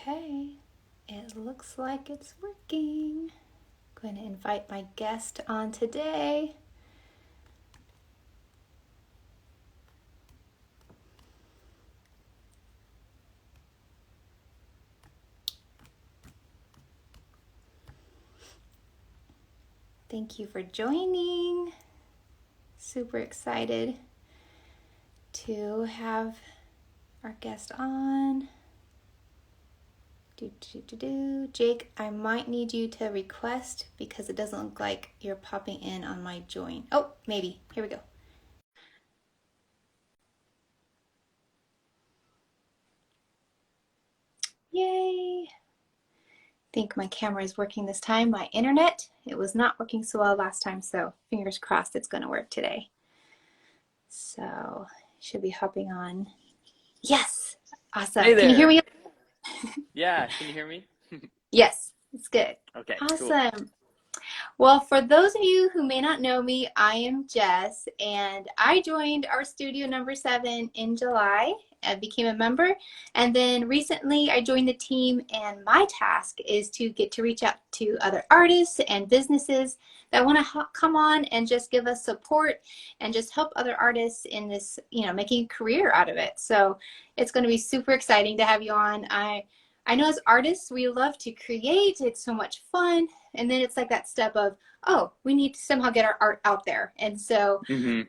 Okay, it looks like it's working. I'm going to invite my guest on today. Thank you for joining. Super excited to have our guest on. Jake, I might need you to request because it doesn't look like you're popping in on my join. Oh, maybe. Here we go. Yay! I think my camera is working this time. My internet, it was not working so well last time, so fingers crossed it's going to work today. So, should be hopping on. Yes! Awesome. Hey Can you hear there. me? Yeah, can you hear me? Yes, it's good. Okay, cool. Awesome. Well, for those of you who may not know me, I am Jess, and I joined our studio number 7 in July and became a member. And then recently I joined the team, and my task is to get to reach out to other artists and businesses that want to come on and just give us support and just help other artists in this, making a career out of it. So it's going to be super exciting to have you on. I know as artists, we love to create. It's so much fun. And then it's like that step of, oh, we need to somehow get our art out there. And so hmm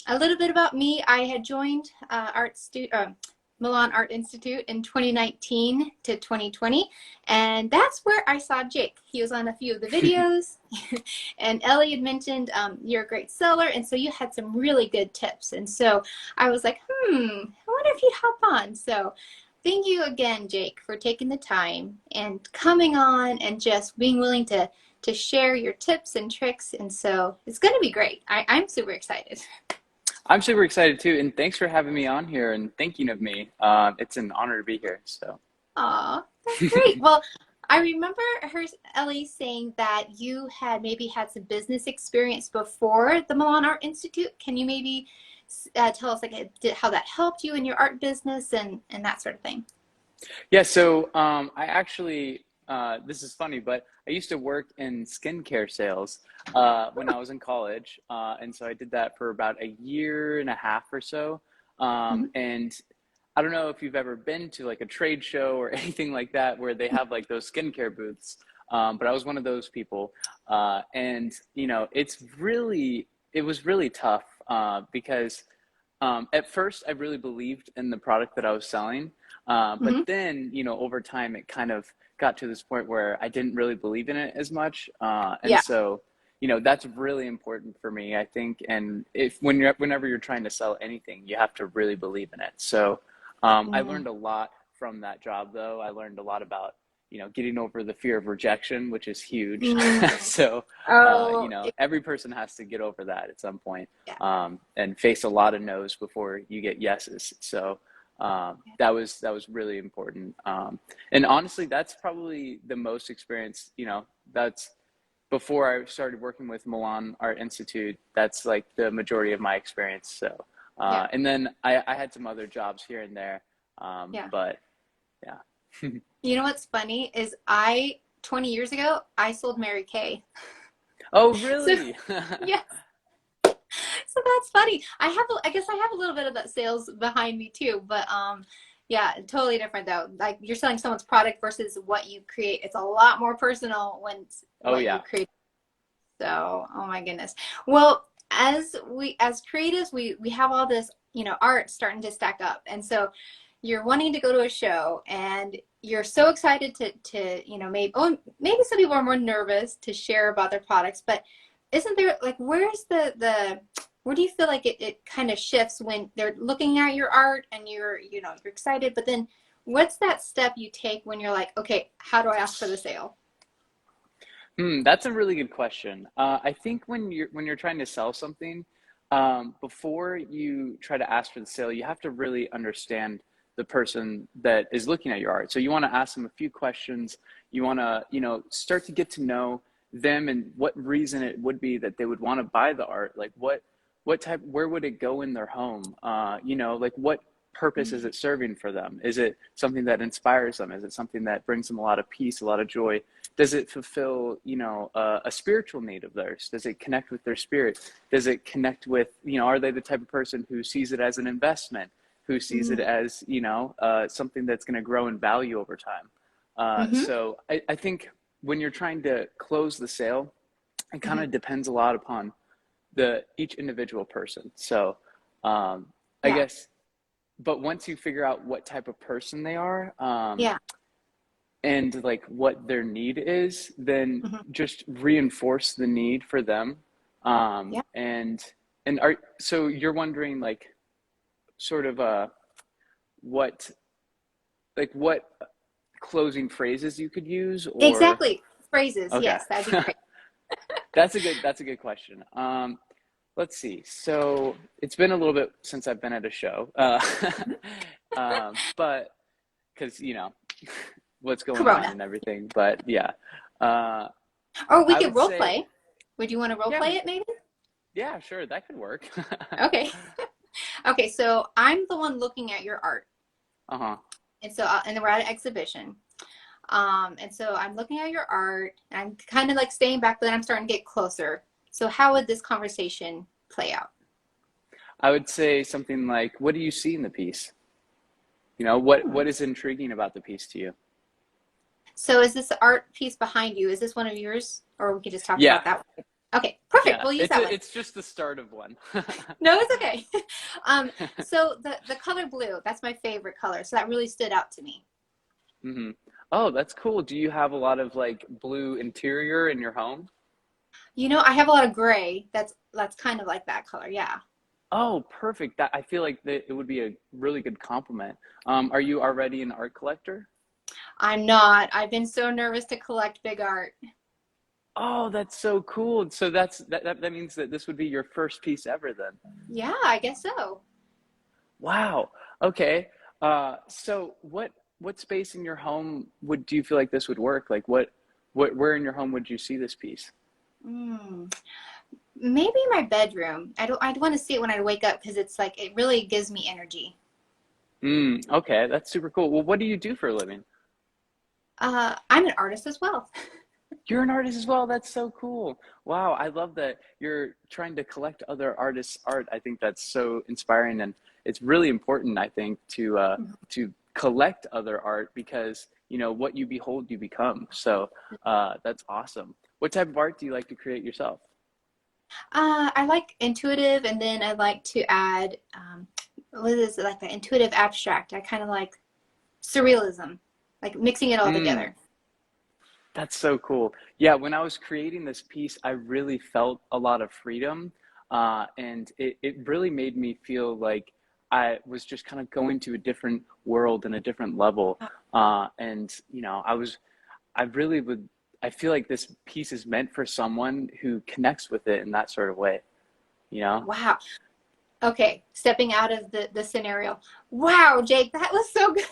a little bit about me, I had joined Milan Art Institute in 2019 to 2020. And that's where I saw Jake. He was on a few of the videos. And Ellie had mentioned you're a great seller. And so you had some really good tips. And so I was like, I wonder if you'd hop on. So thank you again, Jake, for taking the time and coming on and just being willing to share your tips and tricks. And so it's going to be great. I'm super excited. I'm super excited too, and thanks for having me on here and thinking of me. It's an honor to be here. So, Aw, that's great. Well, I remember Ellie, saying that you had maybe had some business experience before the Milan Art Institute. Can you maybe tell us how that helped you in your art business and that sort of thing? yeah. I actually, this is funny, but I used to work in skincare sales when I was in college, and so I did that for about a year and a half or so. Mhm. And I don't know if you've ever been to like a trade show or anything like that where they have like those skincare booths. But I was one of those people. And it was really tough because at first I really believed in the product that I was selling. But Mhm. then, over time, it kind of got to this point where I didn't really believe in it as much. And Yeah. so, that's really important for me, I think. And whenever you're trying to sell anything, you have to really believe in it. So, I Mm. learned a lot from that job, though. I learned a lot about, getting over the fear of rejection, which is huge. Mm. So, Oh, every person has to get over that at some point, yeah. and face a lot of no's before you get yeses. So, that was really important. And honestly, that's probably the most experience, that's before I started working with Milan Art Institute, that's like the majority of my experience. So, Yeah. and then I had some other jobs here and there. Yeah. But yeah. You know what's funny is 20 years ago, I sold Mary Kay. Oh, So, really? yes. So that's funny. I guess I have a little bit of that sales behind me too, but yeah, totally different though. Like you're selling someone's product versus what you create. It's a lot more personal when it's Oh, what you yeah. create. So, oh my goodness. Well, as creatives, we have all this, art starting to stack up. And so you're wanting to go to a show and you're so excited maybe some people are more nervous to share about their products, but isn't there like where's the where do you feel like it kind of shifts when they're looking at your art and you're excited, but then what's that step you take when you're like, okay, how do I ask for the sale? That's a really good question. I think when you're trying to sell something, before you try to ask for the sale, you have to really understand the person that is looking at your art. So you want to ask them a few questions. You want to, start to get to know them and what reason it would be that they would want to buy the art. Like what type, where would it go in their home? Like purpose is Mm-hmm. it serving for them? Is it something that inspires them? Is it something that brings them a lot of peace, a lot of joy? Does it fulfill, a spiritual need of theirs? Does it connect with their spirit? Does it connect with, are they the type of person who sees it as an investment, who sees it as, something that's going to grow in value over time? Mm-hmm. So I think when you're trying to close the sale, it kind Mm-hmm. of depends a lot upon each individual person. So I Yeah. guess, but once you figure out what type of person they are, Yeah. and like what their need is, then Mm-hmm. just reinforce the need for them. Yeah. And are so you're wondering like sort of what what closing phrases you could use or Exactly. Phrases. okay. Yes, that'd be great. That's a good question. Let's see. So it's been a little bit since I've been at a show, but because what's going on Corona. and everything. But yeah, uh, Or we I could would role say play. Would you want to role yeah, play it maybe? yeah, sure, that could work. Okay. Okay, so I'm the one looking at your art. Uh-huh. And so, and we're at an exhibition. And so I'm looking at your art and I'm kind of like staying back, but then I'm starting to get closer. So how would this conversation play out? I would say something like, "What do you see in the piece? What Hmm. is intriguing about the piece to you?" So is this art piece behind you? Is this one of yours? Or we could just talk Yeah, about that one. Okay, perfect. yeah. We'll use It's that one. it's just the start of one. No, it's okay. So the color blue, that's my favorite color. So that really stood out to me. hmm Oh, that's cool. Do you have a lot of like blue interior in your home? I have a lot of gray. That's kind of like that color. Yeah. Oh, perfect. That I feel like that it would be a really good compliment. Are you already an art collector? I'm not. I've been so nervous to collect big art. Oh, that's so cool. So that means that this would be your first piece ever then. Yeah, I guess so. Wow. Okay. So what space in your home would do you feel like this would work? Like what where in your home would you see this piece? Mm, maybe my bedroom. I'd want to see it when I wake up because it's like it really gives me energy. Okay, that's super cool. Well, what do you do for a living? I'm an artist as well. You're an artist as well. That's so cool. Wow, I love that you're trying to collect other artists' art. I think that's so inspiring, and it's really important, I think, to collect other art because what you behold, you become. So that's awesome. What type of art do you like to create yourself? I like intuitive, and then I like to add what is it like the intuitive abstract. I kind of like surrealism, like mixing it all Mm. together. That's so cool. Yeah, when I was creating this piece, I really felt a lot of freedom. And it really made me feel like I was just kind of going to a different world and a different level. And, I really would, I feel like this piece is meant for someone who connects with it in that sort of way, you know? Wow. Okay, stepping out of the scenario. Wow, Jake, that was so good.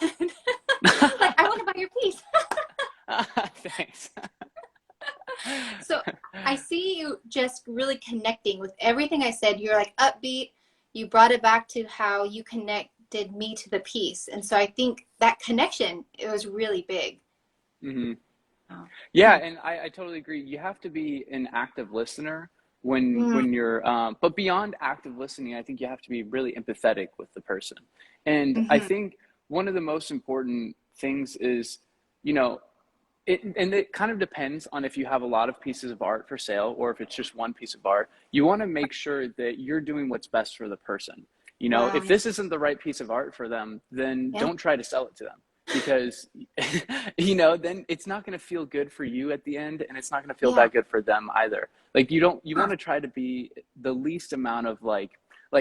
Like I want to buy your piece. Thanks. So I see you just really connecting with everything I said. You're like upbeat. You brought it back to how you connected me to the piece. And so I think that connection, it was really big. hmm Oh. Yeah, Hmm. and I totally agree. You have to be an active listener Mm, when you're but beyond active listening, I think you have to be really empathetic with the person. And I mhm. think one of the most important things is, you know, and it kind of depends on if you have a lot of pieces of art for sale or if it's just one piece of art. You want to make sure that you're doing what's best for the person. Wow. If Yeah. this isn't the right piece of art for them, then Yeah. don't try to sell it to them because then it's not going to feel good for you at the end and it's not going to feel Yeah. that good for them either. Like you want Huh. to try to be the least amount of like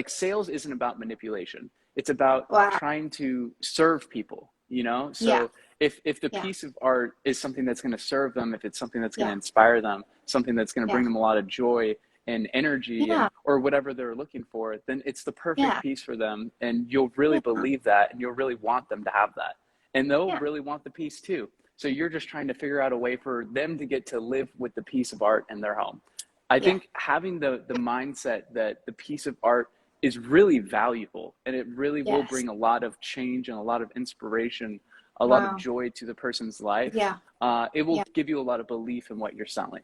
sales isn't about manipulation. It's about Wow. trying to serve people, Yeah. so if the Yeah. piece of art is something that's going to serve them, if it's something that's going to Yeah. inspire them, something that's going to Yeah. bring them a lot of joy and energy and Yeah. or whatever they're looking for, then it's the perfect Yeah. piece for them and you'll really Yeah. believe that and you'll really want them to have that. And they'll Yeah. really want the piece too. So you're just trying to figure out a way for them to get to live with the piece of art in their home. I Yeah. think having the mindset that the piece of art is really valuable, and it really will Yes. bring a lot of change and a lot of inspiration, a lot of Wow. joy to the person's life. Yeah. It will Yeah. give you a lot of belief in what you're selling,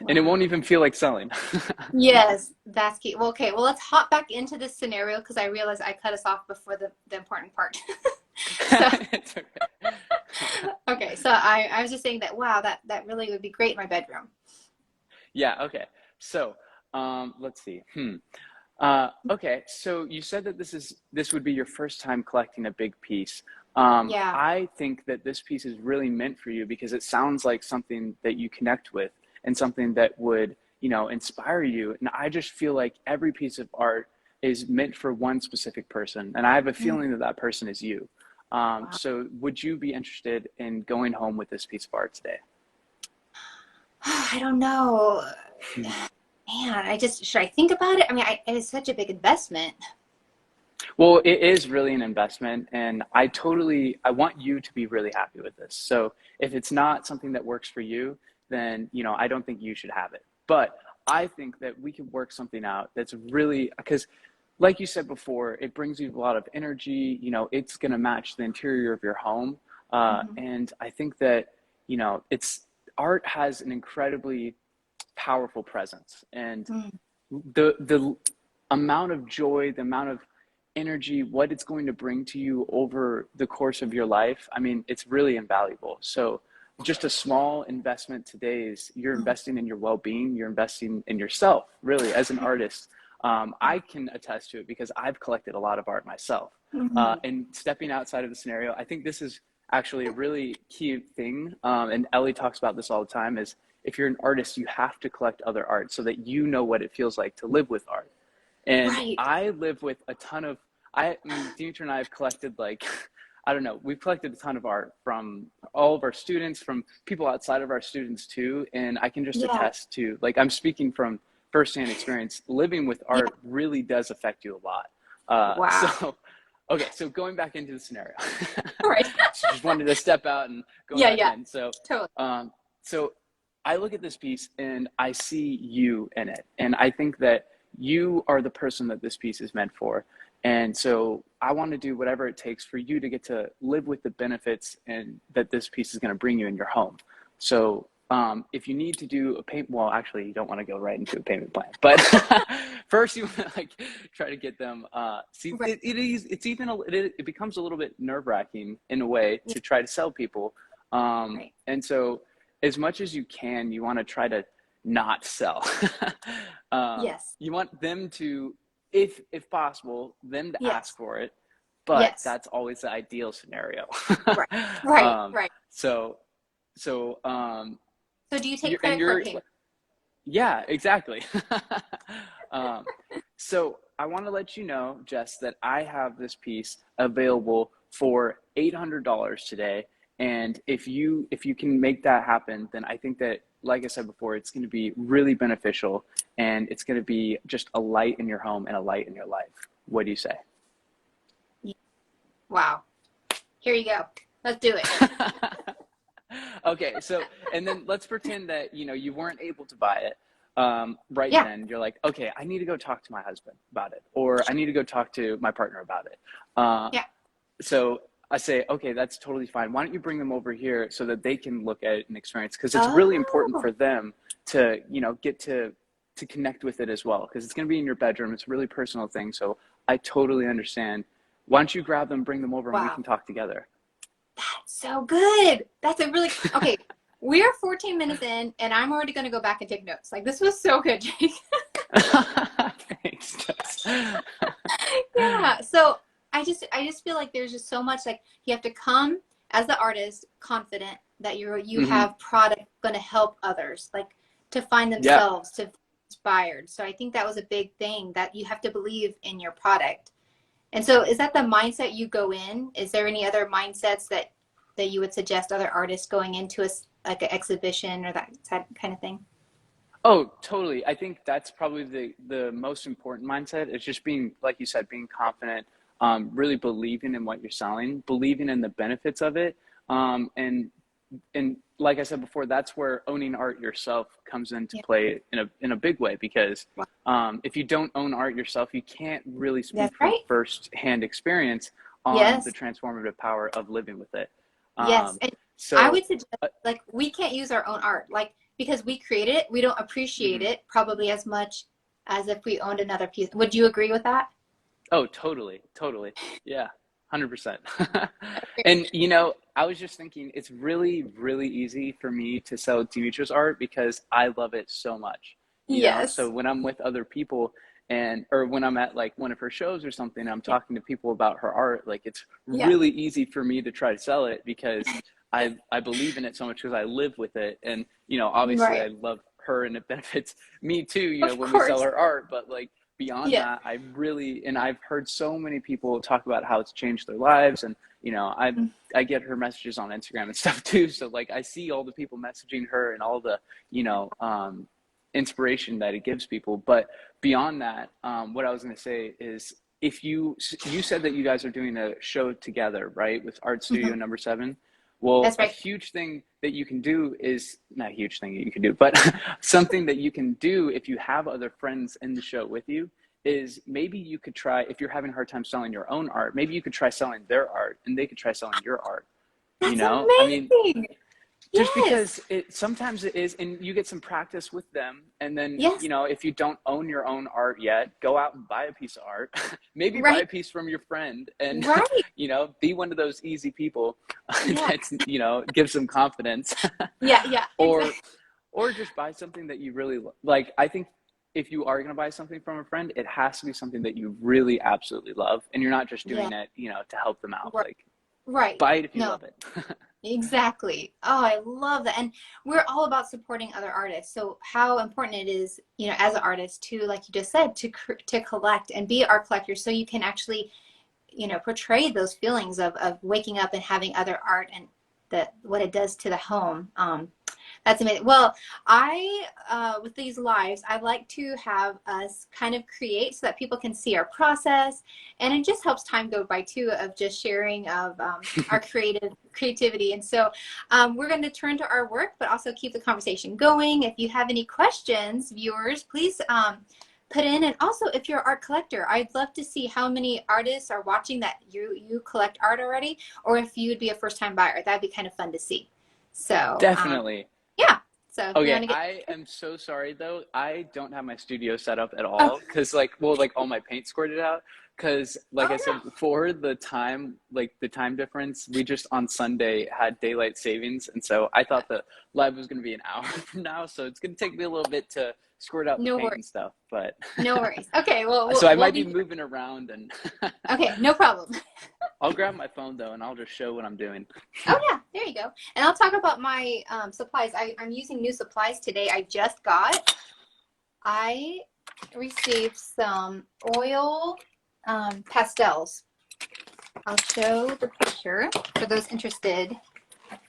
and it won't Wow. even feel like selling. Yes, that's key. Well, okay, well, let's hop back into this scenario because I realized I cut us off before the important part. So, It's okay. okay, so I was just saying that, wow, that really would be great in my bedroom. Yeah, okay. So, let's see. Okay, so you said that this would be your first time collecting a big piece. Yeah. I think that this piece is really meant for you because it sounds like something that you connect with and something that would, inspire you. And I just feel like every piece of art is meant for one specific person, and I have a Mm, feeling that that person is you. wow. So would you be interested in going home with this piece of art today? I don't know. Man, should I think about it? I mean, it's such a big investment. Well, it is really an investment, and I want you to be really happy with this. So if it's not something that works for you, then, I don't think you should have it. But I think that we could work something out that's really, because like you said before, it brings you a lot of energy, it's going to match the interior of your home. Hmm. And I think that, it's art has an incredibly powerful presence, and Mm, the amount of joy, the amount of energy, what it's going to bring to you over the course of your life, I mean, it's really invaluable. So just a small investment today is you're mm. investing in your well-being, you're investing in yourself, really, as an artist. I can attest to it because I've collected a lot of art myself. Mhm. And stepping outside of the scenario, I think this is actually a really key thing. And Ellie talks about this all the time is if you're an artist, you have to collect other art so that you know what it feels like to live with art. And Right. I live with a ton of, Demetra and I have collected like, I don't know, we've collected a ton of art from all of our students, from people outside of our students too. And I can just Yeah. attest to, like, I'm speaking from firsthand experience, living with Yeah. art really does affect you a lot. Wow. Okay, so going back into the scenario, All right. so just wanted to step out and go Yeah, back yeah. in. So, Totally. so I look at this piece and I see you in it. And I think that you are the person that this piece is meant for. And so I want to do whatever it takes for you to get to live with the benefits and that this piece is going to bring you in your home. So if you need to do a payment, well, actually, you don't want to go right into a payment plan, but first you want to like try to get them. See, Right. it's even it becomes a little bit nerve wracking in a way Yeah. to try to sell people. Right. And so as much as you can, you want to try to not sell. Yes. You want them to, if possible, them to ask Yes. for it, but Yes. that's always the ideal scenario. Right. Right. um, Right. so so So do you take and credit card you're payment? yeah, exactly. um, so I want to let you know, Jess, that I have this piece available for $800 today. And if you can make that happen, then I think that, like I said before, it's going to be really beneficial, and it's going to be just a light in your home and a light in your life. What do you say? Yeah. Wow. Here you go. Let's do it. Okay, so and then let's pretend that you weren't able to buy it right Yeah. then. You're like, okay, I need to go talk to my husband about it, or I need to go talk to my partner about it. Uh, Yeah. so I say, okay, that's totally fine. Why don't you bring them over here so that they can look at it and experience? Because it's really important Oh. for them to get to connect with it as well. Because it's going to be in your bedroom. It's a really personal thing. So I totally understand. Why don't you grab them, bring them over, and we Wow. can talk together? That's so good. That's a really okay. We're 14 minutes in, and I'm already going to go back and take notes. Like this was so good, Jake. Thanks, Jess. Yeah. So I just feel like there's just so much like you have to come as the artist confident that you Hmm. have product going to help others, like to find Yeah. themselves, to feel inspired. So I think that was a big thing that you have to believe in your product. And so is that the mindset you go in? Is there any other mindsets that you would suggest other artists going into like an exhibition or that kind of thing? Oh, totally. I think that's probably the most important mindset. It's just being, like you said, being confident, really believing in what you're selling, believing in the benefits of it, and like I said before, that's where owning art yourself comes into Yeah. play in a big way, because Wow. if you don't own art yourself, you can't really That's speak from right. first-hand experience on the Yes. transformative power of living with it. Yes. Um, And I so would suggest, like, we can't use our own art, like, because we created it, we don't appreciate mhm. it probably as much as if we owned another piece. Would you agree with that? Oh, totally, totally. Yeah, 100%. Okay. And I was just thinking it's really, really easy for me to sell Demetria's art because I love it so much. So Yes. when I'm with other people or when I'm at like one of her shows or something, I'm Yeah. talking to people about her art, like it's Yeah. really easy for me to try to sell it because I believe in it so much because I live with it. And obviously I Right. love her and it benefits me too, Of when we sell course. her art, but like beyond Yeah. that, and I've heard so many people talk about how it's changed their lives. And I get her messages on Instagram and stuff too, so like I see all the people messaging her and all the inspiration that it gives people. But beyond that, what I was going to say is, if you said that you guys are doing a show together, right, with Art Studio Mhm. Number Seven. Well, That's a right. huge thing that you can do is not a huge thing that you can do, but something that you can do if you have other friends in the show with you is maybe you could try, if you're having a hard time selling your own art, maybe you could try selling their art and they could try selling your art. That's I mean, amazing. just Yes. because it sometimes it is, and you get some practice with them. And then, Yes. if you don't own your own art yet, go out and buy a piece of art. Maybe buy Right. a piece from your friend and, Right. be one of those easy people Yeah. that's, gives them confidence. Yeah. Yeah. or, Exactly. or just buy something that you really like. I think if you are going to buy something from a friend, it has to be something that you really absolutely love. And you're not just Yeah. doing it, to help them out. Right. Like, Right. buy it if you No. love it. Exactly. Oh, I love that. And we're all about supporting other artists. So how important it is, as an artist to, like you just said, to collect and be art collector so you can actually, portray those feelings of waking up and having other art and what it does to the home. That's amazing. Well, with these lives, I'd like to have us kind of create so that people can see our process, and it just helps time go by too of just sharing of our creativity. And so we're going to turn to our work, but also keep the conversation going. If you have any questions, viewers, please put in. And also, if you're an art collector, I'd love to see how many artists are watching that you collect art already, or if you'd be a first-time buyer. That'd be kind of fun to see. So Definitely. yeah. So we Okay, want to get. I am so sorry though. I don't have my studio set up at Oh, all because like all my paint squirted out. Because like I oh said before, the time difference, we just on Sunday had daylight savings, and so I no. thought the live was going to be an hour from now, so it's going to take me a little bit to squirt out the No paint worries. and stuff. But No worries. Okay. Well, so we'll I we'll might be be here. moving around, and Okay. No problem. I'll grab my phone though, and I'll just show what I'm doing. Oh yeah. There you go. And I'll talk about my supplies. I'm using new supplies today. I just got. I received some oil pastels. I'll show the picture for those interested.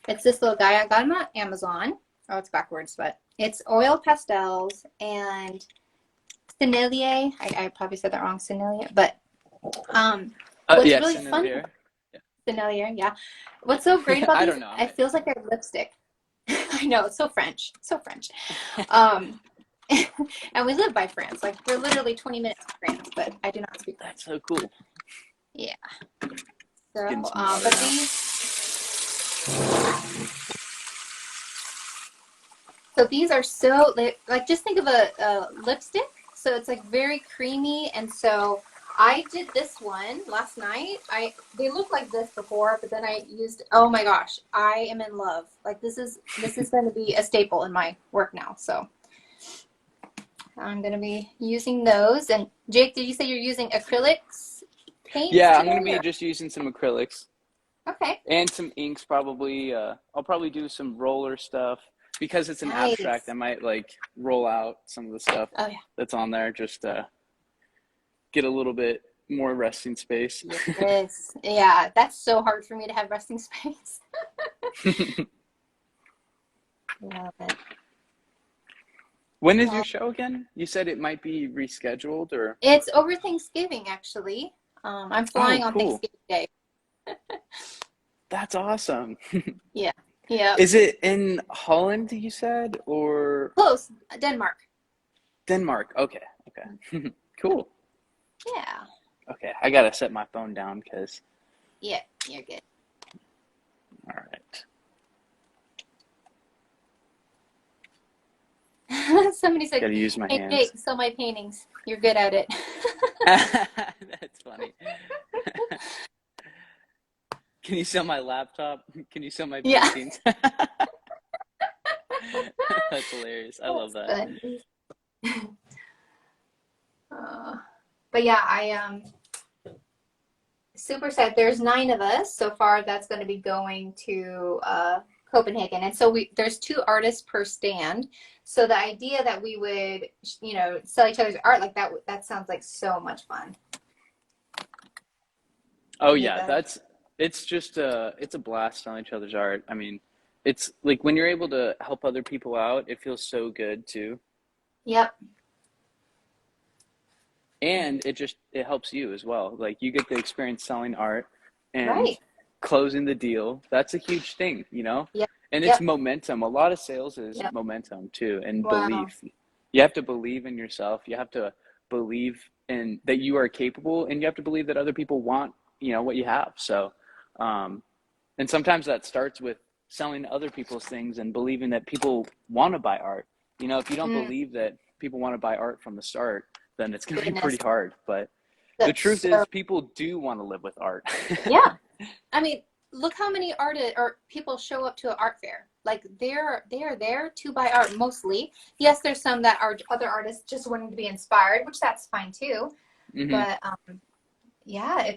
It's this little guy. I got him on Amazon. Oh, it's backwards, but it's oil pastels and Sennelier. I probably said that wrong, Sennelier. But what's Yes, really and fun here. Sennelier, yeah. What's so great about I these? don't know. It feels like a lipstick. I know, it's so French, so French. Um, and we live by France. Like we're literally 20 minutes from France, but I do not speak French. That's so cool. Yeah. Just getting So, some water but now. these are so like just think of a lipstick. So it's like very creamy, and so I did this one last night. They looked like this before, but then I used. Oh my gosh, I am in love. Like this is going to be a staple in my work now. So I'm going to be using those. And Jake, did you say you're using acrylics paints Yeah, I'm gonna today? be Or? just using some acrylics Okay, and some inks probably. I'll probably do some roller stuff because it's an abstract. I nice. might like roll out some of the stuff Oh yeah. that's on there, just get a little bit more resting space. Yes. Yeah, that's so hard for me to have resting space. Love it. When is your show again? You said it might be rescheduled or? It's over Thanksgiving, actually. I'm Oh, flying on cool. Thanksgiving Day. That's awesome. Yeah. Yep. Is it in Holland, you said, or Close. Denmark. Denmark? Okay, okay. Cool. Yeah. Okay, I gotta set my phone down because, Yeah, you're good. all right. Somebody said, Gotta use my "Hey hands. Jake, sell my paintings. You're good at it." That's funny. Can you sell my laptop? Can you sell my Yeah. paintings? That's hilarious. I love That's that. funny. Uh, but yeah, I super sad. There's 9 of us so far. That's going to be going to Copenhagen, and so there's 2 artists per stand. So the idea that we would, sell each other's art like that sounds like so much fun. Oh Meet yeah, them. it's a blast on each other's art. I mean, it's like when you're able to help other people out, it feels so good too. Yep. And it helps you as well. Like you get the experience selling art and Right. closing the deal. That's a huge thing, Yep. And it's Yep. momentum. A lot of sales is Yep. momentum too, and Wow. belief. You have to believe in yourself. You have to believe in that you are capable, and you have to believe that other people want, what you have. So, um, and sometimes that starts with selling other people's things and believing that people want to buy art. If you don't Mm, believe that people want to buy art from the start, then it's going to be goodness. pretty hard. But the That's truth so, is, people do want to live with art. yeah. I mean, look how many artists or people show up to an art fair. Like they are there to buy art mostly. Yes, there's some that are other artists just wanting to be inspired, which that's fine too. Hmm. But yeah,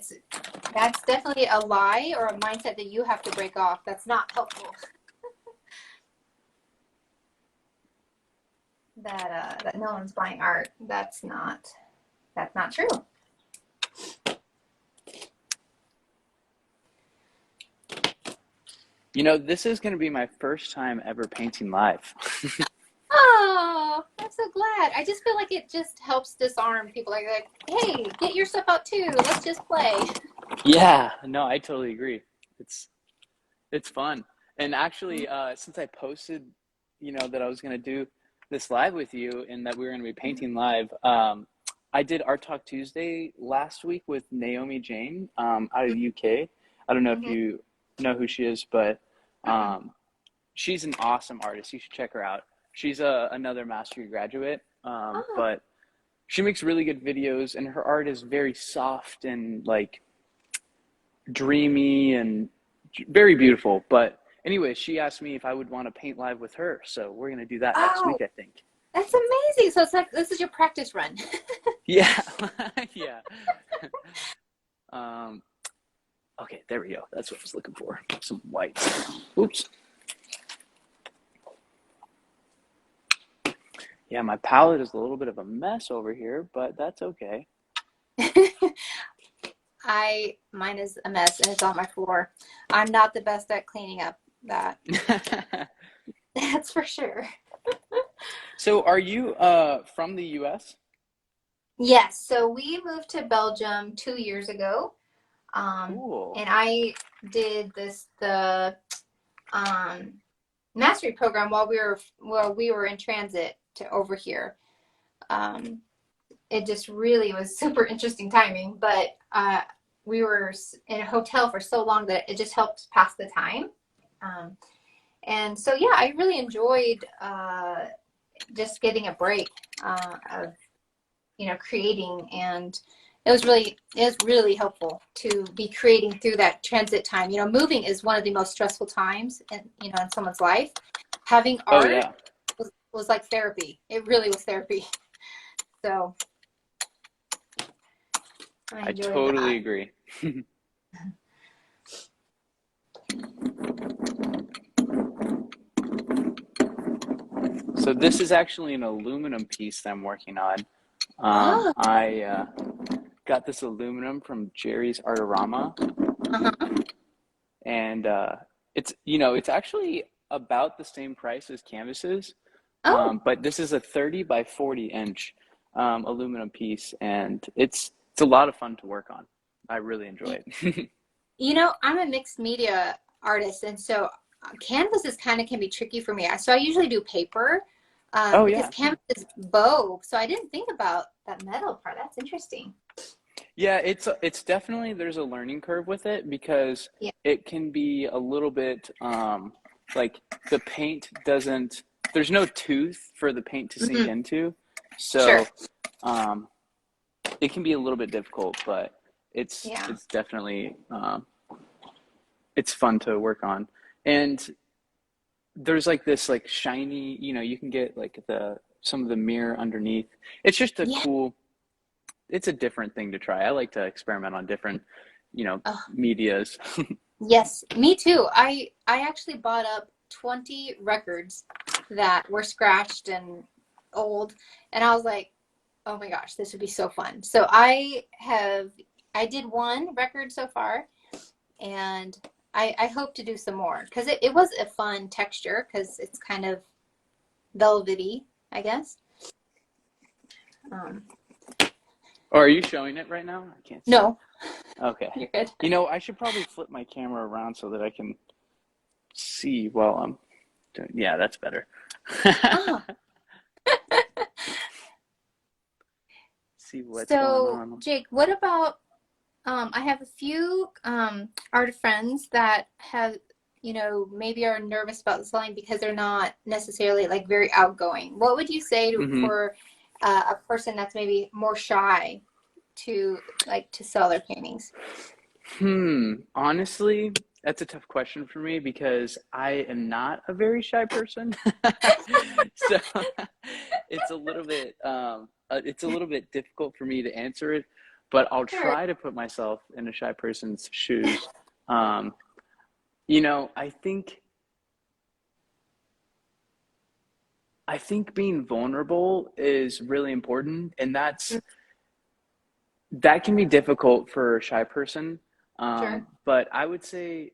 that's definitely a lie or a mindset that you have to break off. That's not helpful. That no one's buying art. That's not true. This is going to be my first time ever painting live. Oh, I'm so glad. I just feel like it just helps disarm people. Like, hey, get your stuff out too. Let's just play. Yeah, no, I totally agree. It's it's fun. And actually, since I posted, that I was going to do this live with you and that we were going to be painting live, I did Art Talk Tuesday last week with Naomi Jane out of the UK. I don't know if Mm-hmm. you know who she is, but um, she's an awesome artist. You should check her out. She's another mastery graduate, Oh, but she makes really good videos, and her art is very soft and like dreamy and very beautiful. But anyway, she asked me if I would want to paint live with her, so we're gonna do that next oh, week, I think. that's amazing. So it's like this is your practice run. Yeah, yeah. Um, okay, there we go. That's what I was looking for. Some whites. Oops. Yeah, my palette is a little bit of a mess over here, but that's okay. Mine is a mess and it's on my floor. I'm not the best at cleaning up that. That's for sure. So, are you from the US? Yes, so we moved to Belgium 2 years ago. Cool. And I did the um, mastery program while we were in transit to over here. Um, it just really was super interesting timing, but we were in a hotel for so long that it just helped pass the time. Um, and so yeah, I really enjoyed just getting a break of creating, and it was really helpful to be creating through that transit time. Moving is one of the most stressful times in someone's life. Having Oh art yeah, was like therapy. It really was therapy. So I I enjoyed totally that. agree. So this is actually an aluminum piece that I'm working on. Oh, I got this aluminum from Jerry's Artorama, uh-huh. and it's actually about the same price as canvases, Oh, but this is a 30 by 40 inch aluminum piece, and it's a lot of fun to work on. I really enjoy it. I'm a mixed media artist, and so canvas is kind of can be tricky for me. So I usually do paper Oh because yeah. canvas is bow. So I didn't think about that metal part. That's interesting. Yeah, it's definitely there's a learning curve with it because Yeah. it can be a little bit like the paint doesn't there's no tooth for the paint to sink Hmm. into. Sure. So um it can be a little bit difficult, but Yeah. it's definitely it's fun to work on. And there's like this like shiny, you can get like the some of the mirror underneath. It's just a Yeah. cool it's a different thing to try. I like to experiment on different, Oh, medias. yes, me too. I actually bought up 20 records that were scratched and old, and I was like, oh my gosh, this would be so fun. So I did one record so far, and I hope to do some more because it was a fun texture because it's kind of velvety, I guess. Um, Oh, are you showing it right now? I can't see. no, Okay. you're good. I should probably flip my camera around so that I can see while I'm doing. Yeah, that's better. Ah, See what's going so on. Jake, what about I have a few art friends that have, maybe are nervous about selling because they're not necessarily like very outgoing. What would you say Hmm. for a person that's maybe more shy to like to sell their paintings? Honestly, that's a tough question for me because I am not a very shy person. So it's a little bit difficult for me to answer it, but I'll Sure. try to put myself in a shy person's shoes. Um, I think being vulnerable is really important, and Mm, that can be difficult for a shy person. sure. But I would say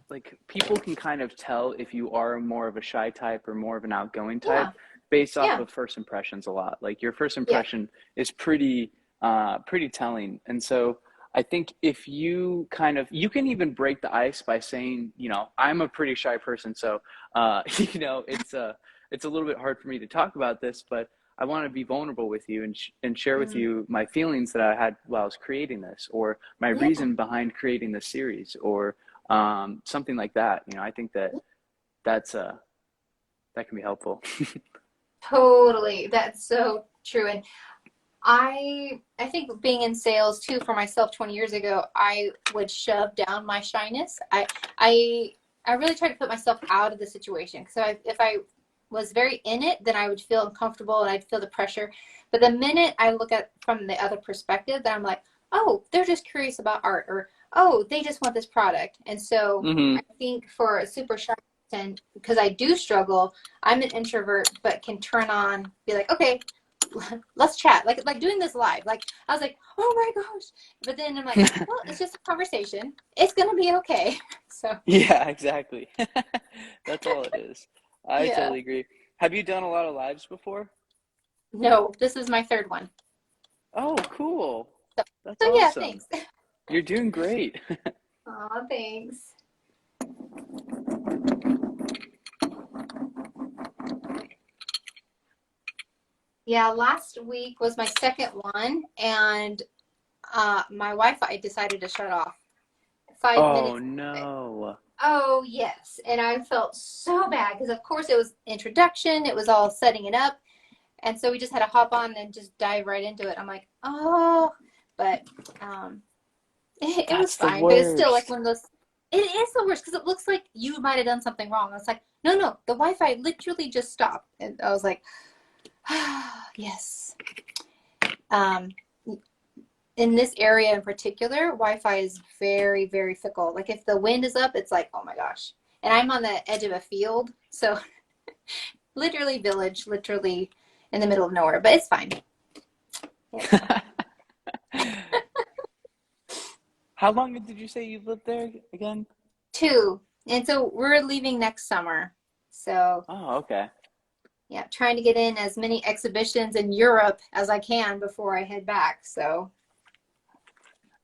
like people can kind of tell if you are more of a shy type or more of an outgoing type Yeah. based off Yeah. of first impressions a lot. Like your first Yeah. impression is pretty telling. And so I think if you kind of you can even break the ice by saying, I'm a pretty shy person, so it's a little bit hard for me to talk about this, but I want to be vulnerable with you and share with Mm, you my feelings that I had while I was creating this, or my yeah. reason behind creating this series, or something like that. I think that's that can be helpful. Totally. That's so true. And I think being in sales too for myself 20 years ago, I would shove down my shyness. I I really try to put myself out of the situation because if I was very in it, then I would feel uncomfortable and I'd feel the pressure. But the minute I look at from the other perspective, then I'm like, oh, they're just curious about art, or oh, they just want this product. And so I Hmm. think for a super shy person, because I do struggle, I'm an introvert, but can turn on, be like, okay, let's chat, like doing this live. Like I was like, oh my gosh, but then I'm like, well, it's just a conversation, it's gonna be okay. So Yeah, exactly. That's all it is. I yeah. totally agree. Have you done a lot of lives before? No, this is my third one. Oh, cool. So, That's so yeah, awesome. thanks. You're doing great. Aw, thanks. Yeah, last week was my second one, and my Wi-Fi decided to shut off five Oh minutes into it. no. Oh yes, and I felt so bad because of course it was introduction, it was all setting it up. And so we just had to hop on and just dive right into it. I'm like, oh, but um, it was That's the fine. But it's still like worst. one of those. It is the worst because it looks like you might have done something wrong. I was like, no, no, the Wi-Fi literally just stopped, and I was like, ah, yes. Um, in this area in particular, Wi-Fi is very, very fickle. Like if the wind is up, it's like, oh my gosh. And I'm on the edge of a field, so literally village, literally in the middle of nowhere. But it's fine. It's fine. How long did you say you've lived there again? Two. And so we're leaving next summer. So, Oh, okay. yeah, trying to get in as many exhibitions in Europe as I can before I head back. So,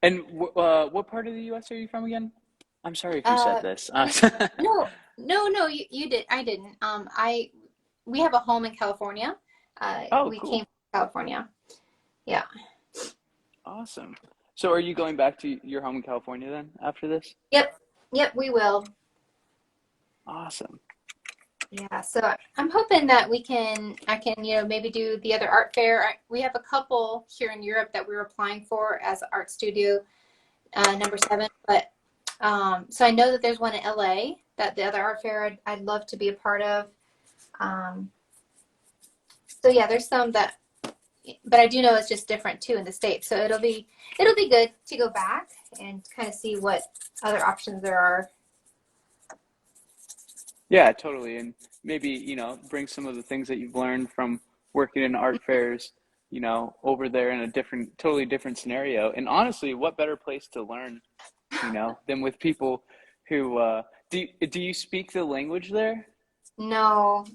And what part of the US are you from again? I'm sorry if you said uh, this. no, No, you did. I didn't. We have a home in California. Oh, We came cool. from California. Yeah. Awesome. So are you going back to your home in California then after this? Yep. Yep, we will. Awesome. Yeah, so I'm hoping that I can, maybe do the other art fair. We have a couple here in Europe that we're applying for as art studio number seven. But so I know that there's one in LA that the other art fair I'd love to be a part of. Um, so yeah, there's some that, but I do know it's just different too in the States. So it'll be good to go back and kind of see what other options there are. Yeah, totally. And maybe, bring some of the things that you've learned from working in art fairs, over there in a totally different scenario. And honestly, what better place to learn, than with people who, do you speak the language there? No,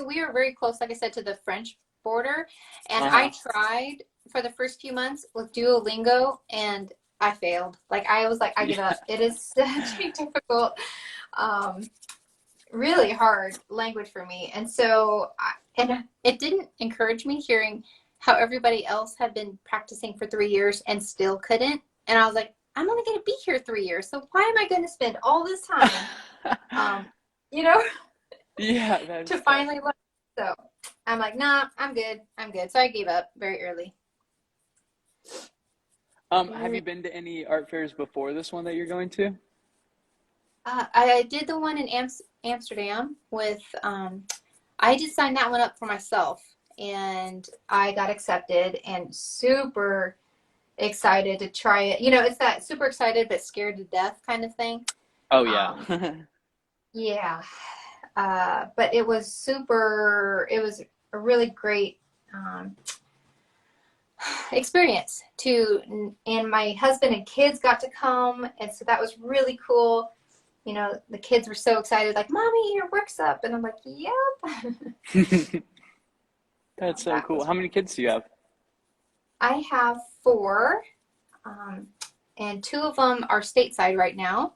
we are very close, like I said, to the French border, and I Uh-huh. tried for the first few months with Duolingo, and I failed. Like I was like, I give Yeah. up. It is such a difficult, um, really hard language for me, and and it didn't encourage me hearing how everybody else had been practicing for 3 years and still couldn't, and I was like, I'm only going to be here 3 years, so why am I going to spend all this time, um, you know? Yeah, that to is tough. finally learn. So I'm like, nah, I'm good. I'm good. So I gave up very early. Have Very, you been to any art fairs before this one that you're going to? I did the one in Amsterdam with, I just signed that one up for myself and I got accepted and super excited to try it. It's that super excited but scared to death kind of thing. Oh yeah. Um, yeah. But it was a really great, um, experience too, and my husband and kids got to come, and so that was really cool. The kids were so excited, like, mommy, your work's up, and I'm like, yep. That's so That cool. was How many kids do you have? I have four, um, and two of them are stateside right now,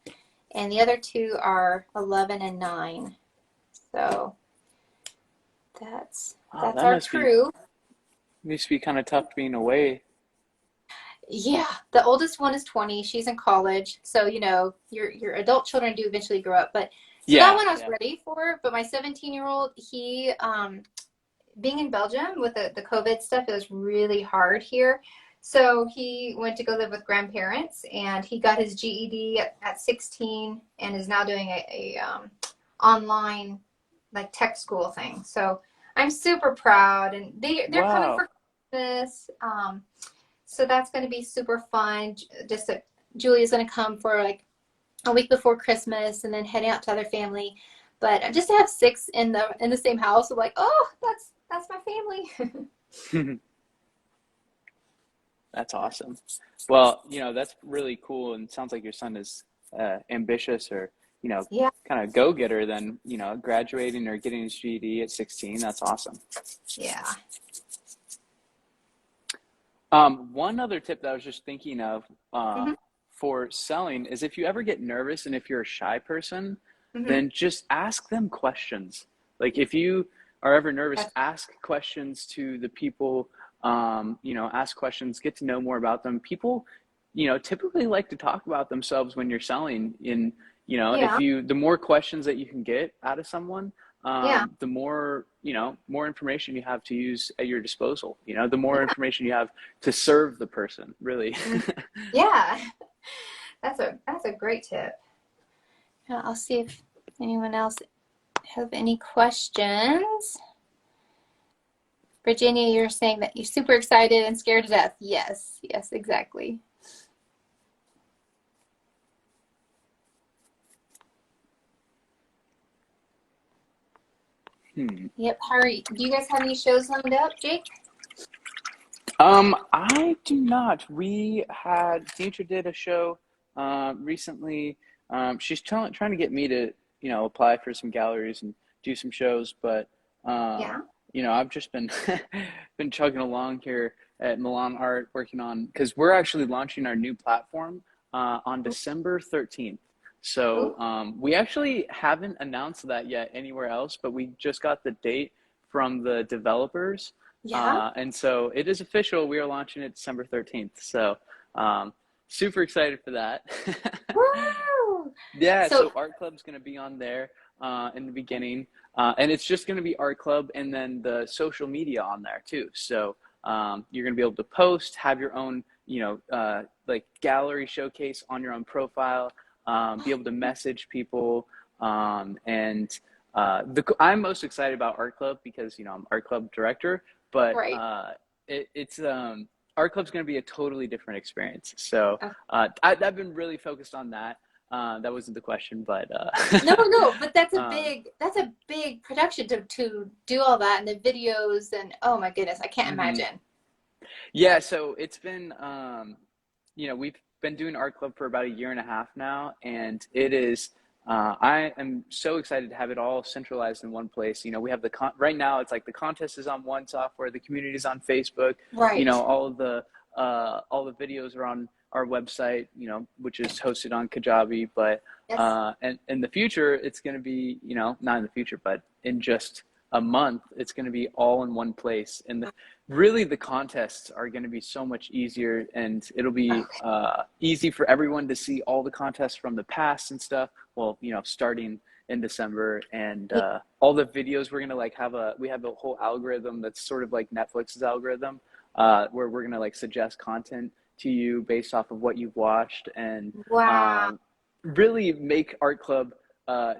and the other two are 11 and 9. So that's Oh, that's that our must crew. be kind of tough being away. Yeah, the oldest one is 20. She's in college. So, your adult children do eventually grow up. But so that Yeah, one I was yeah. ready for. But my 17-year-old, he, being in Belgium with the COVID stuff, it was really hard here. So he went to go live with grandparents and he got his GED at 16 and is now doing a online like tech school thing. So I'm super proud and they're coming Wow. for Christmas. So that's going to be super fun. Julia's going to come for like a week before Christmas and then heading out to other family. But just to have six in the same house, I'm like, oh, that's my family. That's awesome. Well, that's really cool, and it sounds like your son is ambitious or, Yeah, kind of go-getter then, graduating or getting his GED at 16. That's awesome. yeah. One other tip that I was just thinking of Hmm. for selling is if you ever get nervous and if you're a shy person, Hmm. then just ask them questions. Like if you are ever nervous, That's, ask questions to the people, ask questions, get to know more about them. People, typically like to talk about themselves when you're selling in, yeah, the more questions that you can get out of someone, yeah, the more, more information you have to use at your disposal, the more yeah. information you have to serve the person, really. Mhm. Yeah. That's a great tip. I'll see if anyone else have any questions. Virginia, you're saying that you're super excited and scared to death. Yes, yes, exactly. Hmm. Yep. Do you guys have any shows lined up, Jake? I do not. We had Deidre did a show recently. She's trying to get me to, apply for some galleries and do some shows, but Yeah. I've just been been chugging along here at Milan Art, working on because we're actually launching our new platform on December 13th. So Ooh, we actually haven't announced that yet anywhere else, but we just got the date from the developers. yeah. And so it is official. We are launching it December 13th. So um, super excited for that. Woo! Yeah, So, so Art Club's going to be on there in the beginning, and it's just going to be Art Club and then the social media on there too. So you're going to be able to post, have your own, like gallery showcase on your own profile, be able to message people, and I'm most excited about Art Club because I'm Art Club director, but right. it's Art Club's going to be a totally different experience. So Okay. I've been really focused on that. That wasn't the question, but No, no, but um, that's a big production to do all that and the videos and oh my goodness, I can't mhm. imagine. Yeah. So it's been, we've been doing Art Club for about a year and a half now, and it is. I am so excited to have it all centralized in one place. We have right now. It's like the contest is on one software, the community is on Facebook. Right. All the videos are on our website. Which is hosted on Kajabi. But Yes. and in the future, it's going to be not in the future, but in just a month, it's going to be all in one place. And really the contests are going to be so much easier, and it'll be Okay. easy for everyone to see all the contests from the past and stuff, well, starting in December. And Yeah. all the videos, we're going to like we have a whole algorithm that's sort of like Netflix's algorithm, where we're going to like suggest content to you based off of what you've watched, and Wow. um, really make Art Club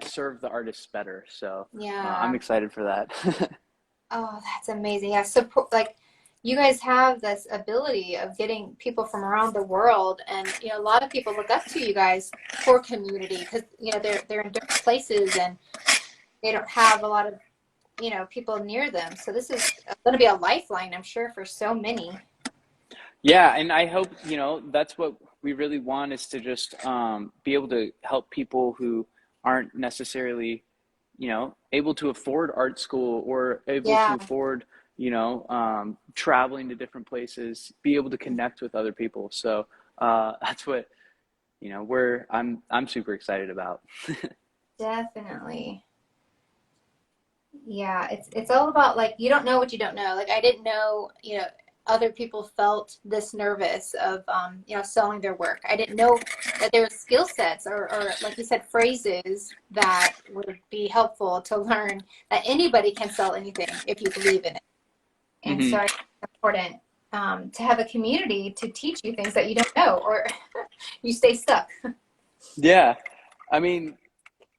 serve the artists better. So I'm Yeah. excited for that. Oh, that's amazing. Yeah, support like you guys have this ability of getting people from around the world, and a lot of people look up to you guys for community because they're in different places and they don't have a lot of people near them. So this is going to be a lifeline, I'm sure, for so many. Yeah, and I hope, that's what we really want, is to just be able to help people who aren't necessarily, able to afford art school or able Yeah. to afford, traveling to different places, be able to connect with other people. So that's what, I'm super excited about. Definitely. Yeah, it's all about like you don't know what you don't know. Like I didn't know, other people felt this nervous of selling their work. I didn't know that there were skill sets or like you said, phrases that would be helpful to learn that anybody can sell anything if you believe in it. And so Hmm. I think it's important to have a community to teach you things that you don't know or you stay stuck. Yeah. I mean,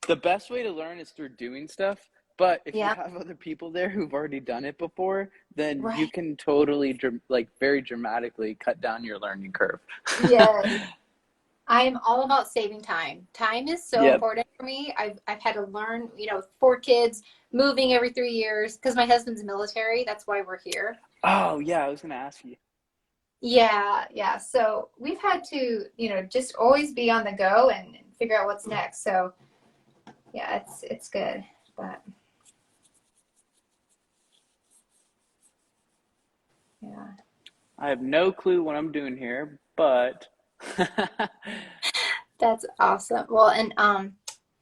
the best way to learn is through doing stuff. But if you Yeah, have other people there who've already done it before, then you right. can totally, like, very dramatically cut down your learning curve. Yeah. I am all about saving time. Time is so Yep. important for me. I've had to learn, 4 kids, moving every 3 years because my husband's military. That's why we're here. Oh, yeah, I was gonna ask you. Yeah, yeah. So we've had to, just always be on the go and figure out what's next. So yeah, it's good. But yeah, I have no clue what I'm doing here, but that's awesome. Well, and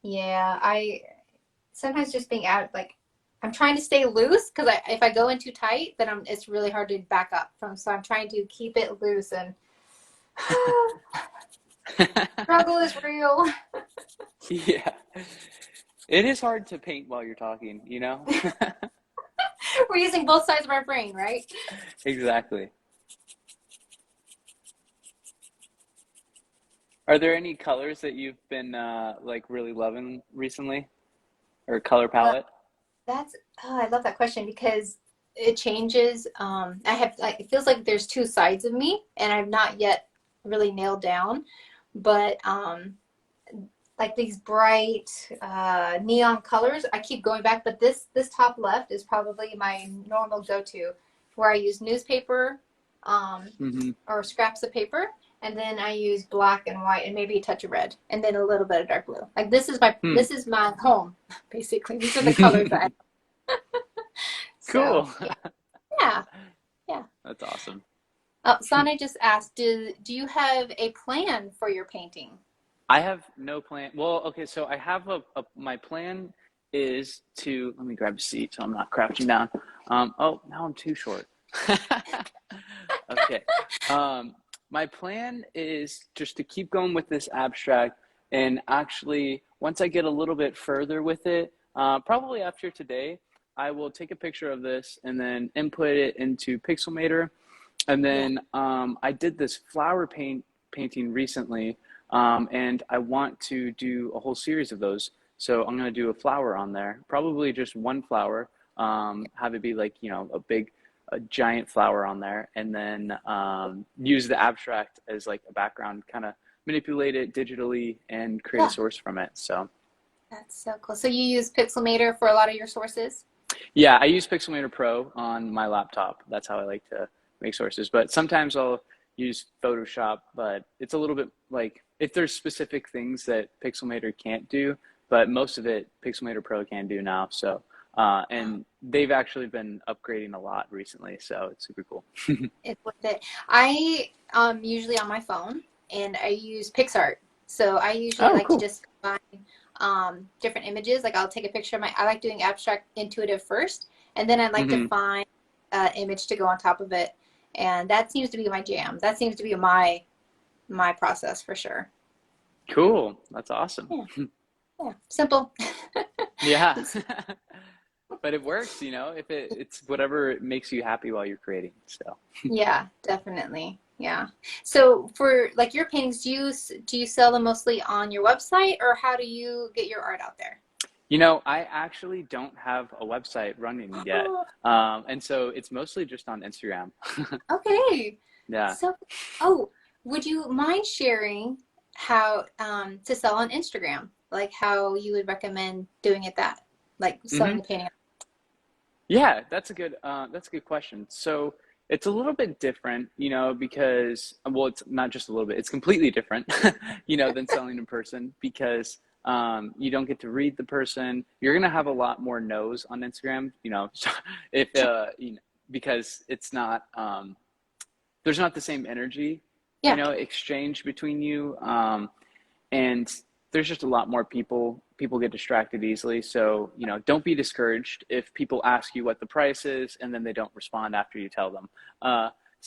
yeah, I sometimes just being out like I'm trying to stay loose because if I go in too tight, then it's really hard to back up from. So I'm trying to keep it loose and struggle is real. yeah, it is hard to paint while you're talking. We're using both sides of our brain, right? Exactly. Are there any colors that you've been like really loving recently, or color Uh, palette? that's I love that question because it changes. I have like it feels like there's two sides of me, and I've not yet really nailed down. But like these bright neon colors, I keep going back. But this top left is probably my normal go-to, where I use newspaper Hmm. or scraps of paper, and then I use black and white and maybe a touch of red, and then a little bit of dark blue. Like Hmm. this is my home, basically. These are the colors that I so Cool. yeah, yeah, yeah. That's awesome. Sana just asked, do you have a plan for your painting? I have no plan. Well, okay, so I have my plan is to, let me grab a seat so I'm not crouching down. Oh, now I'm too short. Okay. Um, my plan is just to keep going with this abstract, and actually, once I get a little bit further with it, probably after today, I will take a picture of this and then input it into Pixelmator. And Yeah. then I did this painting recently, and I want to do a whole series of those. So I'm going to do a flower on there, probably just one flower, have it be like, a giant flower on there, and then use the abstract as like a background, kind of manipulate it digitally and create a Yeah. source from it. So That's so cool. So you use Pixelmator for a lot of your sources? yeah, I use Pixelmator Pro on my laptop. That's how I like to make sources. But sometimes I'll use Photoshop, but it's a little bit like if there's specific things that Pixelmator can't do, but most of it Pixelmator Pro can do now. So, and they've actually been upgrading a lot recently, so it's super cool. It's worth it. I usually on my phone and I use PixArt. So I usually Oh, like to cool. just combine different images. Like I'll take a picture of I like doing abstract intuitive first, and then I like to Hmm. find an image to go on top of it. And that seems to be my jam. That seems to be my process for sure. Cool. That's awesome. Yeah, yeah. Simple. Yeah. But it works, if it's whatever makes you happy while you're creating. So. Yeah, definitely. Yeah. So for like your paintings, do you sell them mostly on your website or how do you get your art out there? I actually don't have a website running yet. Oh, And so it's mostly just on Instagram. okay. Yeah. So, oh, would you mind sharing how to sell on Instagram? Like how you would recommend doing it that, like selling Hmm. the painting. Yeah, that's a good question. So it's a little bit different, because well, it's not just a little bit, it's completely different, than selling in person because you don't get to read the person. You're gonna have a lot more no's on Instagram, so if because it's not there's not the same energy, Yeah. exchange between you. And there's just a lot more people get distracted easily, so don't be discouraged if people ask you what the price is and then they don't respond after you tell them.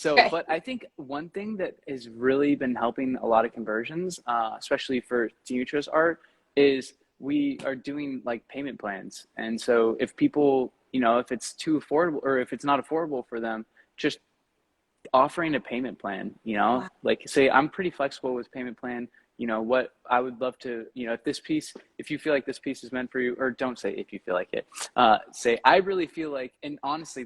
Okay. But I think one thing that has really been helping a lot of conversions, especially for Dimitra's art, is we are doing like payment plans. And so if people, if it's too affordable or if it's not affordable for them, just offering a payment plan, Wow. like say I'm pretty flexible with payment plan. What I would love to, if you feel like this piece is meant for you, or don't say if you feel like it, say I really feel like, and honestly,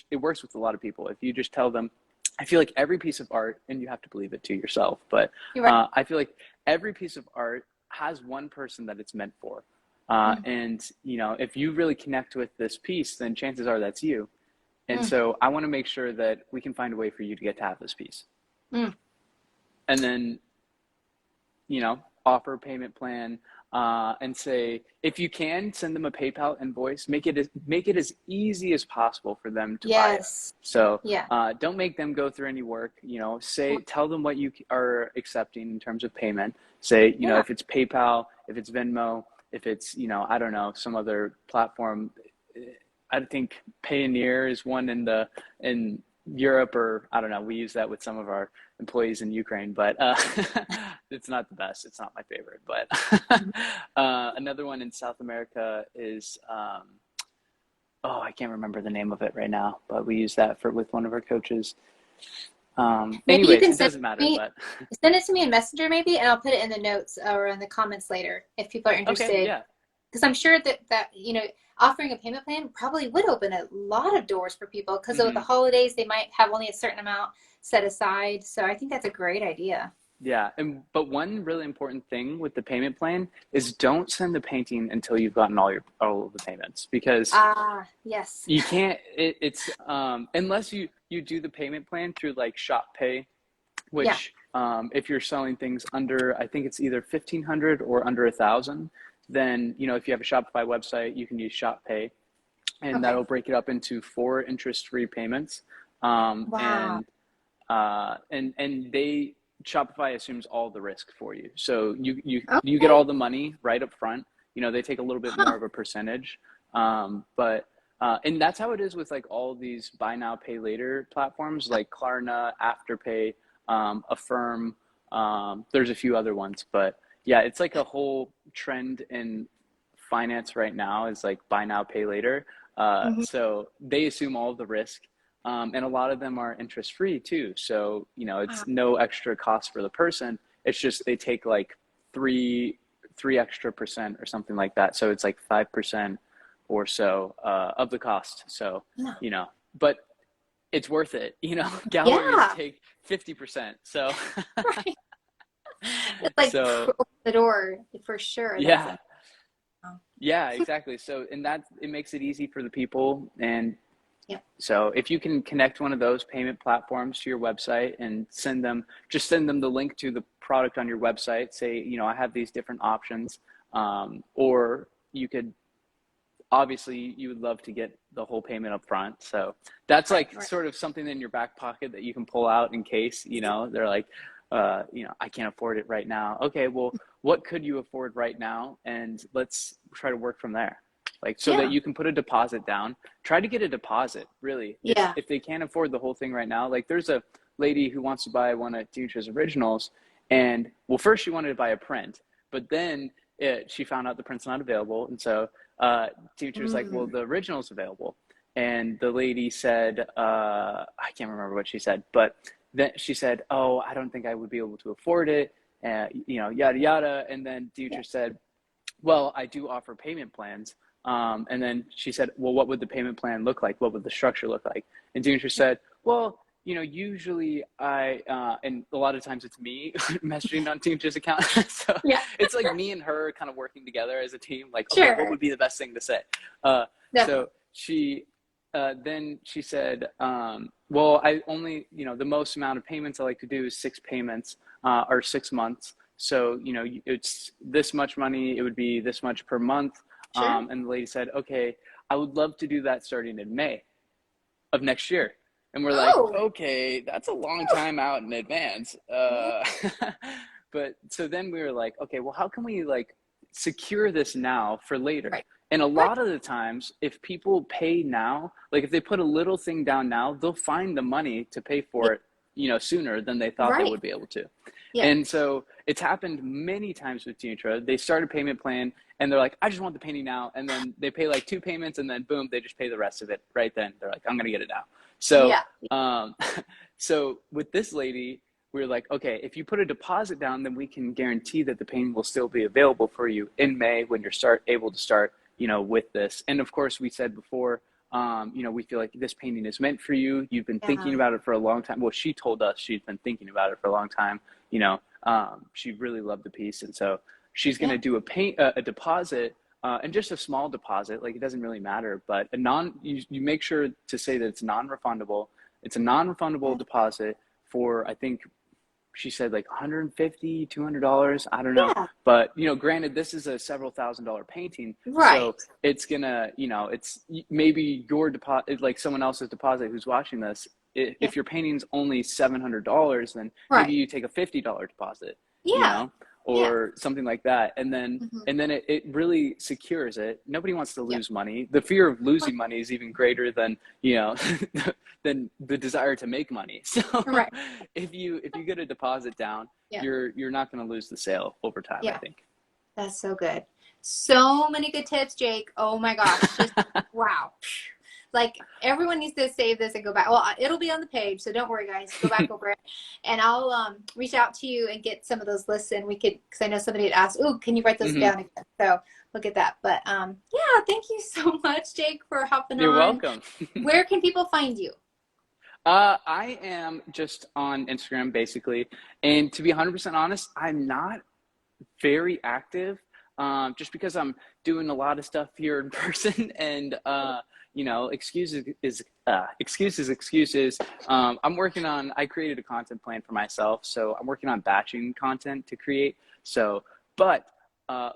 it works with a lot of people. If you just tell them, I feel like every piece of art, and you have to believe it to yourself, but You're right. I feel like every piece of art has one person that it's meant for. Mm, And, if you really connect with this piece, then chances are that's you. And mm, so I want to make sure that we can find a way for you to get to have this piece. mm. And then, offer a payment plan, and say, if you can, send them a PayPal invoice. Make it as easy as possible for them to buy it. Yes. So Yeah. don't make them go through any work. Tell them what you are accepting in terms of payment. Say, Yeah. if it's PayPal, if it's Venmo, if it's, I don't know, some other platform. I think Payoneer is one in Europe, or I don't know. We use that with some of our employees in Ukraine, but it's not the best. It's not my favorite. But another one in South America is oh, I can't remember the name of it right now, but we use that for with one of our coaches. Maybe you Anyways, can it doesn't matter. But send it to me in Messenger maybe, and I'll put it in the notes or in the comments later if people are okay, interested. yeah. Because I'm sure that offering a payment plan probably would open a lot of doors for people because with the Hmm. holidays they might have only a certain amount set aside. So I think that's a great idea. Yeah, but one really important thing with the payment plan is don't send the painting until you've gotten all of the payments, because Ah, yes. you can't. It's unless you do the payment plan through like Shop Pay, Yeah. which if you're selling things under, I think it's either 1,500 or under 1,000, then if you have a Shopify website, you can use Shop Pay, and Okay. that'll break it up into 4 interest-free payments. Wow. And they Shopify assumes all the risk for you. So you get Okay. all the money right up front. You know, they take a little bit more Huh. of a percentage. But and that's how it is with like all these buy now, pay later platforms like Klarna, Afterpay, Affirm. There's a few other ones, but yeah, it's like a whole trend in finance right now is like buy now, pay later. Mhm. So they assume all of the risk. And a lot of them are interest free too. So, you know, Wow. it's no extra cost for the person. It's just they take like three, three extra percent or something like that. So it's like 5% or so of the cost. So, Yeah. you know, but it's worth it. You know, galleries Yeah. take 50%. So, Right. It's like so open the door for sure. That's yeah, a wow. yeah, exactly. So, and that it makes it easy for the people. And Yep. so if you can connect one of those payment platforms to your website and just send them the link to the product on your website, say, you know, I have these different options. Or you could, obviously you would love to get the whole payment up front. So that's Right. like Right. sort of something in your back pocket that you can pull out in case, you know, they're like, you know, I can't afford it right now. Okay, well, what could you afford right now? And let's try to work from there. Like so that Yeah. you can put a deposit down. Try to get a deposit, really. Yeah. If they can't afford the whole thing right now, like there's a lady who wants to buy one of Deirdre's originals, and well, first she wanted to buy a print, but then she found out the print's not available, and so teacher's like, well, Mm. the original's available. And the lady said, I can't remember what she said, but then she said, oh, I don't think I would be able to afford it, you know, yada, yada. And then Yeah. teacher said, well, I do offer payment plans. And then she said, well, what would the payment plan look like? What would the structure look like? And teacher said, well, you know, usually and a lot of times it's me messaging on Team's account. So Yeah. it's like me and her kind of working together as a team, like, okay, what Sure. would be the best thing to say? Uh, Definitely. so then she said, well, I only, you know, the most amount of payments I like to do is 6 payments or 6 months. So, you know, it's this much money, it would be this much per month. Sure. And the lady said, okay, I would love to do that starting in May of next year. And we're like, Oh. okay, that's a long time out in advance. Yeah. But so then we were like, okay, well, how can we like secure this now for later? Right. And a Right. lot of the times, if people pay now, like if they put a little thing down now, they'll find the money to pay Yeah. for it, you know, sooner than they thought they Right. would be able to. Yeah. And so it's happened many times with Tintra. They start a payment plan and they're like, I just want the painting now. And then they pay like 2 payments and then boom, they just pay the rest of it right then. They're like, I'm going to get it now. So, Yeah. um, so with this lady, we were like, okay, if you put a deposit down, then we can guarantee that the painting will still be available for you in May when you're able to start, you know, with this. And of course, we said before, you know, we feel like this painting is meant for you. You've been thinking Yeah. about it for a long time. Well, she told us she's been thinking about it for a long time. You know, she really loved the piece, and so she's going Yeah. to do a deposit, and just a small deposit. Like it doesn't really matter, but you make sure to say that it's non-refundable. It's a non-refundable deposit for, I think she said like 150, $200. I don't know. Yeah. But, you know, granted, this is a several $1,000 painting. So Right. it's gonna, you know, it's maybe your deposit, like someone else's deposit who's watching this. Yeah. If your painting's only $700, then maybe Right. you take a $50 deposit, you Yeah. know, Yeah. or something like that. Hmm. And then it really secures it. Nobody wants to Yeah. lose money. The fear of Right. losing money is even greater than, you know, than the desire to make money. So Right. if you get a deposit down, Yeah. you're not going to lose the sale over time, I Yeah. think. That's so good. So many good tips, Jake. Oh my gosh. Just wow. Like everyone needs to save this and go back. Well, it'll be on the page, so don't worry, guys. Go back over it, and I'll reach out to you and get some of those lists, and we could, because I know somebody had asked, "Oh, can you write those Hmm. down again?" So look at that. But yeah, thank you so much, Jake, for hopping You're on. welcome. Where can people find you? I am just on Instagram basically, and to be 100% honest, I'm not very active, just because I'm doing a lot of stuff here in person, and you know, excuses. I'm working on. I created a content plan for myself, so I'm working on batching content to create. So, but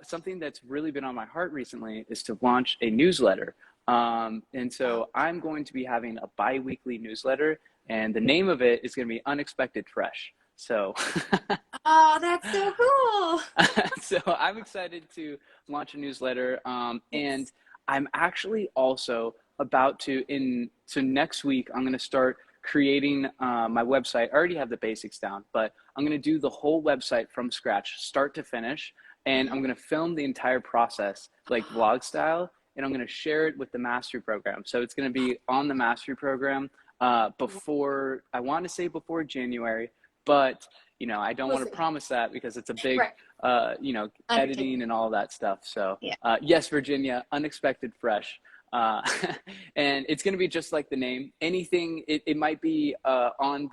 something that's really been on my heart recently is to launch a newsletter. And Oh, so I'm going to be having a bi-weekly newsletter, and the name of it is going to be Unexpected Fresh. So Oh, that's so cool. so I'm excited to launch a newsletter. And Yes. I'm actually also about to so next week I'm going to start creating my website. I already have the basics down, but I'm going to do the whole website from scratch, start to finish, and I'm Mhm. going to film the entire process like vlog style, and I'm going to share it with the mastery program. So it's going to be on the mastery program before, I want to say before January, but I don't We'll want to see. promise that because it's a big, Right. editing Undertaking. and all that stuff. So, Yeah. yes, Virginia, unexpected fresh. Uh, and it's going to be just like the name. Anything, it might be on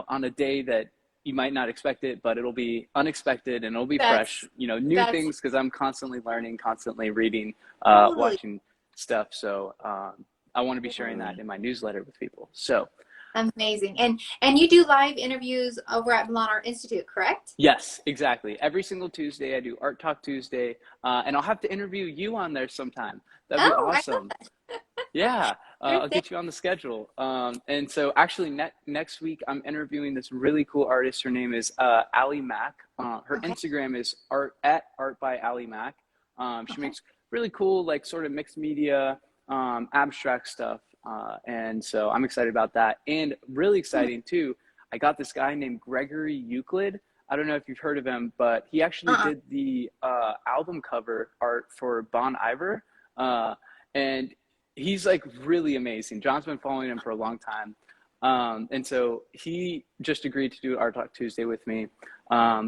on a day that you might not expect it, but it'll be unexpected and it'll be fresh, That's new that's things because I'm constantly learning, constantly reading, totally, watching stuff. So, I want to be sharing that totally in my newsletter with people. So, amazing. And you do live interviews over at Milan Art Institute, correct? yes, exactly. Every single Tuesday, I do Art Talk Tuesday, and I'll have to interview you on there sometime. That'd be Oh, I love awesome. that. Yeah, Sure I'll thing. get you on the schedule. And so, actually, next week, I'm interviewing this really cool artist. Her name is Ali Mack. Her Okay. Instagram is art by Ali Mack. She Okay. makes really cool, like sort of mixed media, abstract stuff. And so, I'm excited about that. And really Hmm. exciting too. I got this guy named Gregory Euclid. I don't know if you've heard of him, but he actually Uh-uh. did the album cover art for Bon Iver. Uh, and he's like really amazing. John's been following him for a long time. And so he just agreed to do Art Talk Tuesday with me.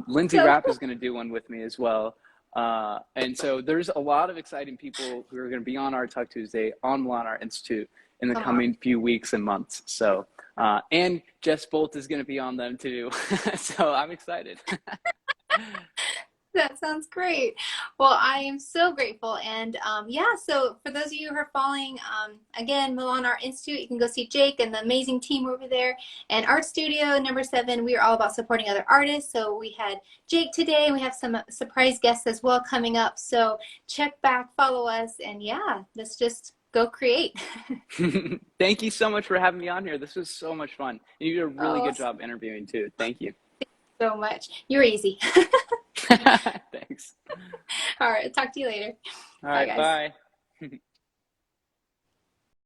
Lindsay So Rapp cool. is going to do one with me as well. And so there's a lot of exciting people who are going to be on Art Talk Tuesday on Milan Art Institute in the Come on. coming few weeks and months. So, and Jess Bolt is going to be on them too. So I'm excited. That sounds great. Well, I am so grateful. And yeah, so for those of you who are following, again, Milan Art Institute, you can go see Jake and the amazing team over there. And Art Studio number 7, we are all about supporting other artists. So we had Jake today, and we have some surprise guests as well coming up. So check back, follow us, and yeah, let's just go create. Thank you so much for having me on here. This was so much fun. You did a really Oh, good job interviewing too. Thank you. so much. You're easy. Thanks. All right, talk to you later. All Bye, right, guys. bye.